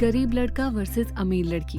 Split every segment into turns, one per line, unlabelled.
गरीब लड़का वर्सेस अमीर लड़की।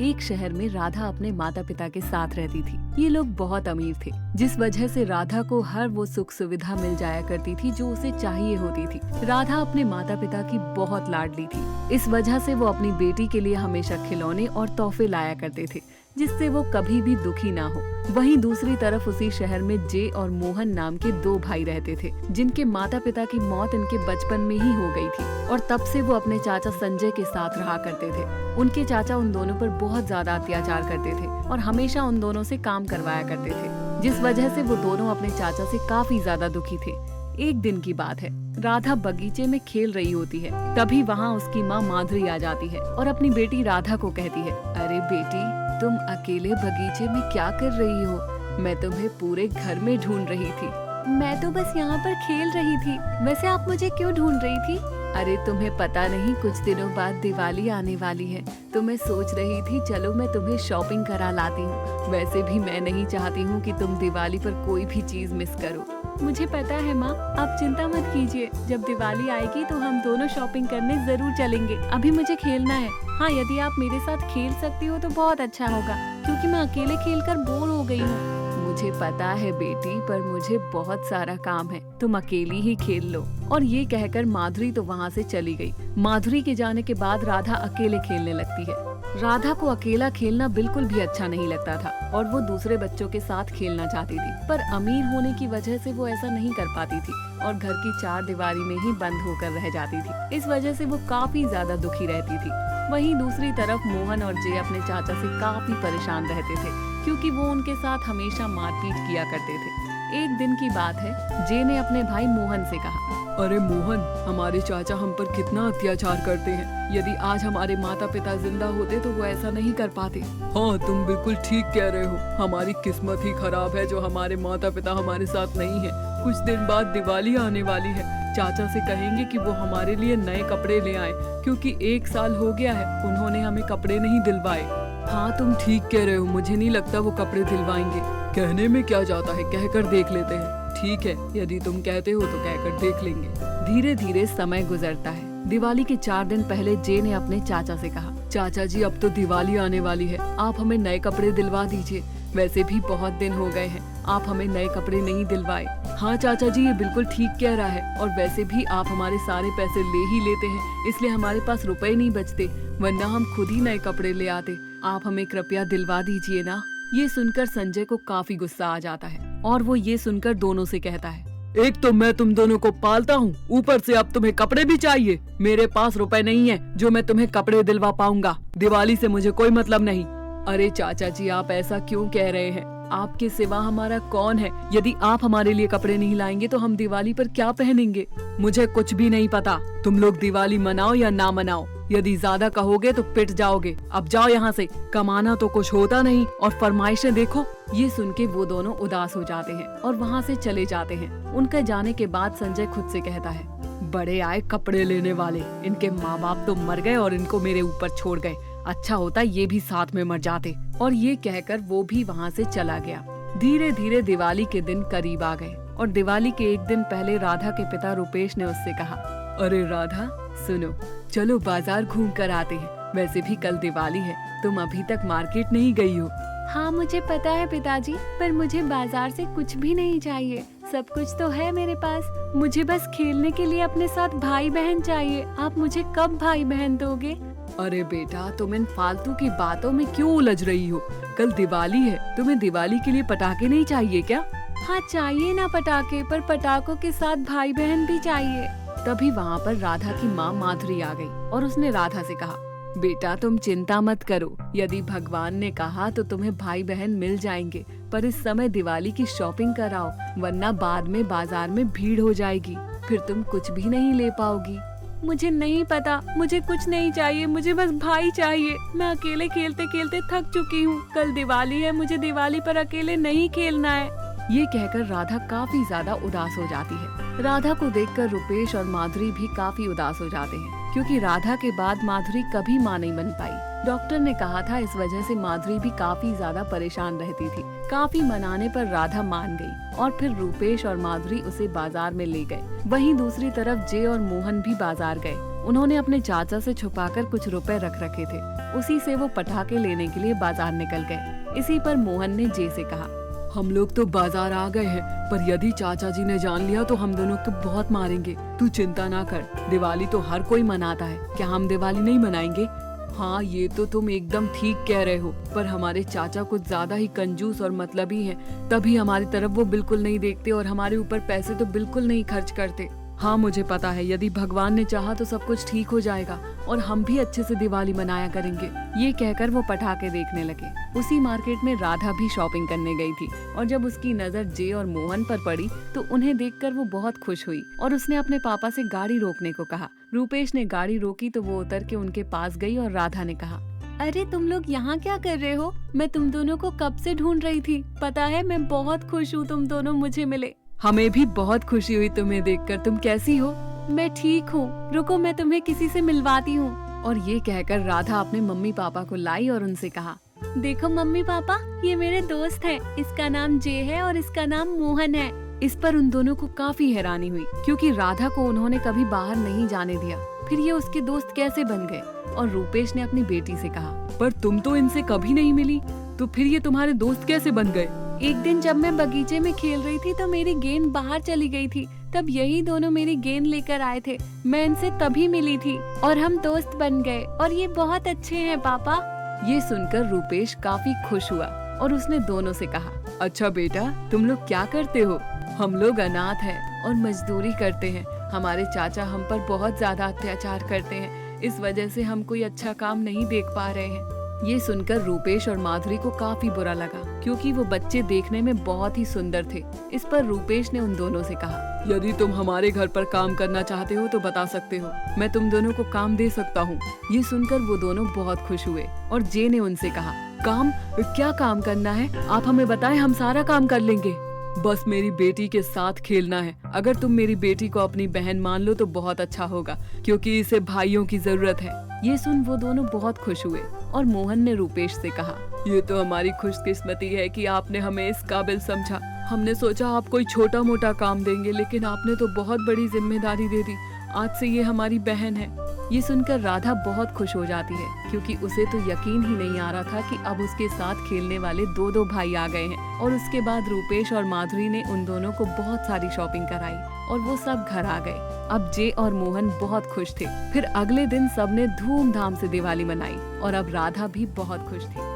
एक शहर में राधा अपने माता पिता के साथ रहती थी। ये लोग बहुत अमीर थे, जिस वजह से राधा को हर वो सुख सुविधा मिल जाया करती थी जो उसे चाहिए होती थी। राधा अपने माता पिता की बहुत लाडली थी। इस वजह से वो अपनी बेटी के लिए हमेशा खिलौने और तोहफे लाया करते थे, जिससे वो कभी भी दुखी ना हो। वहीं दूसरी तरफ उसी शहर में जे और मोहन नाम के दो भाई रहते थे, जिनके माता पिता की मौत इनके बचपन में ही हो गई थी और तब से वो अपने चाचा संजय के साथ रहा करते थे। उनके चाचा उन दोनों पर बहुत ज्यादा अत्याचार करते थे और हमेशा उन दोनों से काम करवाया करते थे, जिस वजह से वो दोनों अपने चाचा से काफी ज्यादा दुखी थे। एक दिन की बात है, राधा बगीचे में खेल रही होती है। तभी वहाँ उसकी माँ माधुरी आ जाती है और अपनी बेटी राधा को कहती है, अरे बेटी, तुम अकेले बगीचे में क्या कर रही हो? मैं तुम्हें पूरे घर में ढूंढ रही थी। मैं तो बस यहाँ पर खेल रही थी। वैसे आप मुझे क्यों ढूंढ रही थी? अरे तुम्हें पता नहीं, कुछ दिनों बाद दिवाली आने वाली है, तो मैं सोच रही थी चलो मैं तुम्हें शॉपिंग करा लाती हूँ। वैसे भी मैं नहीं चाहती हूँ कि तुम दिवाली पर कोई भी चीज मिस करो। मुझे पता है माँ, आप चिंता मत कीजिए। जब दिवाली आएगी तो हम दोनों शॉपिंग करने जरूर चलेंगे। अभी मुझे खेलना है। हाँ, यदि आप मेरे साथ खेल सकती हो तो बहुत अच्छा होगा, क्योंकि मैं अकेले खेलकर बोर हो गई हूँ। मुझे पता है बेटी, पर मुझे बहुत सारा काम है, तुम अकेली ही खेल लो। और ये कहकर माधुरी तो वहाँ से चली गई। माधुरी के जाने के बाद राधा अकेले खेलने लगती है। राधा को अकेला खेलना बिल्कुल भी अच्छा नहीं लगता था और वो दूसरे बच्चों के साथ खेलना चाहती थी, पर अमीर होने की वजह से वो ऐसा नहीं कर पाती थी और घर की चार दीवारी में ही बंद होकर रह जाती थी। इस वजह से वो काफी ज्यादा दुखी रहती थी। वहीं दूसरी तरफ मोहन और जे अपने चाचा से काफी परेशान रहते थे, क्योंकि वो उनके साथ हमेशा मारपीट किया करते थे। एक दिन की बात है, जे ने अपने भाई मोहन से कहा, अरे मोहन, हमारे चाचा हम पर कितना अत्याचार करते हैं। यदि आज हमारे माता पिता जिंदा होते तो वो ऐसा नहीं कर पाते। हाँ, तुम बिल्कुल ठीक कह रहे हो। हमारी किस्मत ही खराब है जो हमारे माता पिता हमारे साथ नहीं है। कुछ दिन बाद दिवाली आने वाली है। चाचा से कहेंगे कि वो हमारे लिए नए कपड़े ले आए, क्योंकि 1 साल हो गया है उन्होंने हमें कपड़े नहीं दिलवाए। हाँ, तुम ठीक कह रहे हो। मुझे नहीं लगता वो कपड़े दिलवाएंगे। कहने में क्या जाता है, कहकर देख लेते हैं। ठीक है, यदि तुम कहते हो तो कहकर देख लेंगे। धीरे धीरे समय गुजरता है। दिवाली के 4 दिन पहले जे ने अपने चाचा से कहा, चाचा जी, अब तो दिवाली आने वाली है, आप हमें नए कपड़े दिलवा दीजिए। वैसे भी बहुत दिन हो गए हैं, आप हमें नए कपड़े नहीं दिलवाए। हाँ चाचा जी, ये बिल्कुल ठीक कह रहा है, और वैसे भी आप हमारे सारे पैसे ले ही लेते हैं, इसलिए हमारे पास रुपए नहीं बचते, वरना हम खुद ही नए कपड़े ले आते। आप हमें कृपया दिलवा दीजिए ना। ये सुनकर संजय को काफी गुस्सा आ जाता है और वो ये सुनकर दोनों से कहता है, एक तो मैं तुम दोनों को पालता हूँ, ऊपर से अब तुम्हें कपड़े भी चाहिए। मेरे पास रुपए नहीं है जो मैं तुम्हें कपड़े दिलवा पाऊंगा। दिवाली से मुझे कोई मतलब नहीं। अरे चाचा जी, आप ऐसा क्यों कह रहे हैं? आपके सिवा हमारा कौन है? यदि आप हमारे लिए कपड़े नहीं लाएंगे तो हम दिवाली पर क्या पहनेंगे? मुझे कुछ भी नहीं पता। तुम लोग दिवाली मनाओ या ना मनाओ, यदि ज्यादा कहोगे तो पिट जाओगे। अब जाओ यहाँ से, कमाना तो कुछ होता नहीं और फरमाइशें देखो। ये सुन के वो दोनों उदास हो जाते हैं और वहाँ से चले जाते हैं। उनके जाने के बाद संजय खुद से कहता है, बड़े आए कपड़े लेने वाले, इनके माँ बाप तो मर गए और इनको मेरे ऊपर छोड़ गए। अच्छा होता ये भी साथ में मर जाते। और ये कहकर वो भी वहाँ से चला गया। धीरे धीरे दिवाली के दिन करीब आ गए और दिवाली के एक दिन पहले राधा के पिता रुपेश ने उससे कहा, अरे राधा सुनो, चलो बाजार घूम कर आते हैं। वैसे भी कल दिवाली है, तुम अभी तक मार्केट नहीं गई हो। हाँ मुझे पता है पिताजी, पर मुझे बाजार से कुछ भी नहीं चाहिए। सब कुछ तो है मेरे पास, मुझे बस खेलने के लिए अपने साथ भाई बहन चाहिए। आप मुझे कब भाई बहन दोगे? अरे बेटा, तुम इन फालतू की बातों में क्यों उलझ रही हो? कल दिवाली है, तुम्हें दिवाली के लिए पटाखे नहीं चाहिए क्या? हाँ चाहिए ना पटाखे, पर पटाखों के साथ भाई बहन भी चाहिए। तभी वहाँ पर राधा की माँ माधुरी आ गई और उसने राधा से कहा, बेटा तुम चिंता मत करो, यदि भगवान ने कहा तो तुम्हें भाई बहन मिल जाएंगे, पर इस समय दिवाली की शॉपिंग कराओ, वरना बाद में बाजार में भीड़ हो जाएगी, फिर तुम कुछ भी नहीं ले पाओगी। मुझे नहीं पता, मुझे कुछ नहीं चाहिए, मुझे बस भाई चाहिए। मैं अकेले खेलते खेलते थक चुकी हूँ। कल दिवाली है, मुझे दिवाली पर अकेले नहीं खेलना है। ये कहकर राधा काफी ज्यादा उदास हो जाती है। राधा को देखकर रुपेश और माधुरी भी काफी उदास हो जाते हैं, क्योंकि राधा के बाद माधुरी कभी माँ नहीं बन पाई। डॉक्टर ने कहा था इस वजह से माधुरी भी काफी ज्यादा परेशान रहती थी। काफी मनाने पर राधा मान गई और फिर रूपेश और माधुरी उसे बाजार में ले गए। वहीं दूसरी तरफ जय और मोहन भी बाजार गए। उन्होंने अपने चाचा से छुपाकर कुछ रुपए रख रखे थे, उसी से वो पटाखे लेने के लिए बाजार निकल गए। इसी पर मोहन ने जय से कहा, हम लोग तो बाजार आ गए हैं, पर यदि चाचा जी ने जान लिया तो हम दोनों को बहुत मारेंगे। तू चिंता ना कर, दिवाली तो हर कोई मनाता है, क्या हम दिवाली नहीं मनाएंगे? हाँ, ये तो तुम एकदम ठीक कह रहे हो, पर हमारे चाचा कुछ ज्यादा ही कंजूस और मतलबी हैं, तभी हमारी तरफ वो बिल्कुल नहीं देखते और हमारे ऊपर पैसे तो बिल्कुल नहीं खर्च करते। हाँ, मुझे पता है, यदि भगवान ने चाहा तो सब कुछ ठीक हो जाएगा और हम भी अच्छे से दिवाली मनाया करेंगे। ये कहकर वो पटाखे देखने लगे। उसी मार्केट में राधा भी शॉपिंग करने गई थी और जब उसकी नजर जय और मोहन पर पड़ी तो उन्हें देखकर वो बहुत खुश हुई और उसने अपने पापा से गाड़ी रोकने को कहा। रूपेश ने गाड़ी रोकी तो वो उतर के उनके पास गई और राधा ने कहा, अरे तुम लोग यहाँ क्या कर रहे हो? मैं तुम दोनों को कब से ढूंढ रही थी। पता है, मैं बहुत खुश हूँ तुम दोनों मुझे मिले। हमें भी बहुत खुशी हुई तुम्हें देखकर। तुम कैसी हो? मैं ठीक हूँ, रुको मैं तुम्हें किसी से मिलवाती हूँ। और ये कहकर राधा अपने मम्मी पापा को लाई और उनसे कहा, देखो मम्मी पापा, ये मेरे दोस्त है, इसका नाम जय है और इसका नाम मोहन है। इस पर उन दोनों को काफी हैरानी हुई क्योंकि राधा को उन्होंने कभी बाहर नहीं जाने दिया, फिर ये उसके दोस्त कैसे बन गए? और रूपेश ने अपनी बेटी से कहा, पर तुम तो इनसे कभी नहीं मिली, तो फिर ये तुम्हारे दोस्त कैसे बन गए? एक दिन जब मैं बगीचे में खेल रही थी तो मेरी गेंद बाहर चली गई थी, तब यही दोनों मेरी गेंद लेकर आए थे। मैं इनसे तभी मिली थी और हम दोस्त बन गए और ये बहुत अच्छे हैं पापा। ये सुनकर रूपेश काफी खुश हुआ और उसने दोनों से कहा, अच्छा बेटा, तुम लोग क्या करते हो? हम लोग अनाथ हैं और मजदूरी करते हैं। हमारे चाचा हम पर बहुत ज्यादा अत्याचार करते हैं, इस वजह से हम कोई अच्छा काम नहीं देख पा रहे हैं। ये सुनकर रूपेश और माधुरी को काफी बुरा लगा क्योंकि वो बच्चे देखने में बहुत ही सुंदर थे। इस पर रूपेश ने उन दोनों से कहा, यदि तुम हमारे घर पर काम करना चाहते हो तो बता सकते हो, मैं तुम दोनों को काम दे सकता हूँ। ये सुनकर वो दोनों बहुत खुश हुए और जय ने उनसे कहा, काम? क्या काम करना है? आप हमें बताएं, हम सारा काम कर लेंगे। बस मेरी बेटी के साथ खेलना है। अगर तुम मेरी बेटी को अपनी बहन मान लो तो बहुत अच्छा होगा क्योंकि इसे भाइयों की जरूरत है। ये सुन वो दोनों बहुत खुश हुए और मोहन ने रूपेश से कहा, ये तो हमारी खुशकिस्मती है कि आपने हमें इस काबिल समझा। हमने सोचा आप कोई छोटा मोटा काम देंगे, लेकिन आपने तो बहुत बड़ी जिम्मेदारी दे दी। आज से ये हमारी बहन है। ये सुनकर राधा बहुत खुश हो जाती है क्योंकि उसे तो यकीन ही नहीं आ रहा था कि अब उसके साथ खेलने वाले दो भाई आ गए हैं। और उसके बाद रूपेश और माधुरी ने उन दोनों को बहुत सारी शॉपिंग कराई और वो सब घर आ गए। अब जय और मोहन बहुत खुश थे। फिर अगले दिन सबने धूमधाम से दिवाली मनाई और अब राधा भी बहुत खुश थी।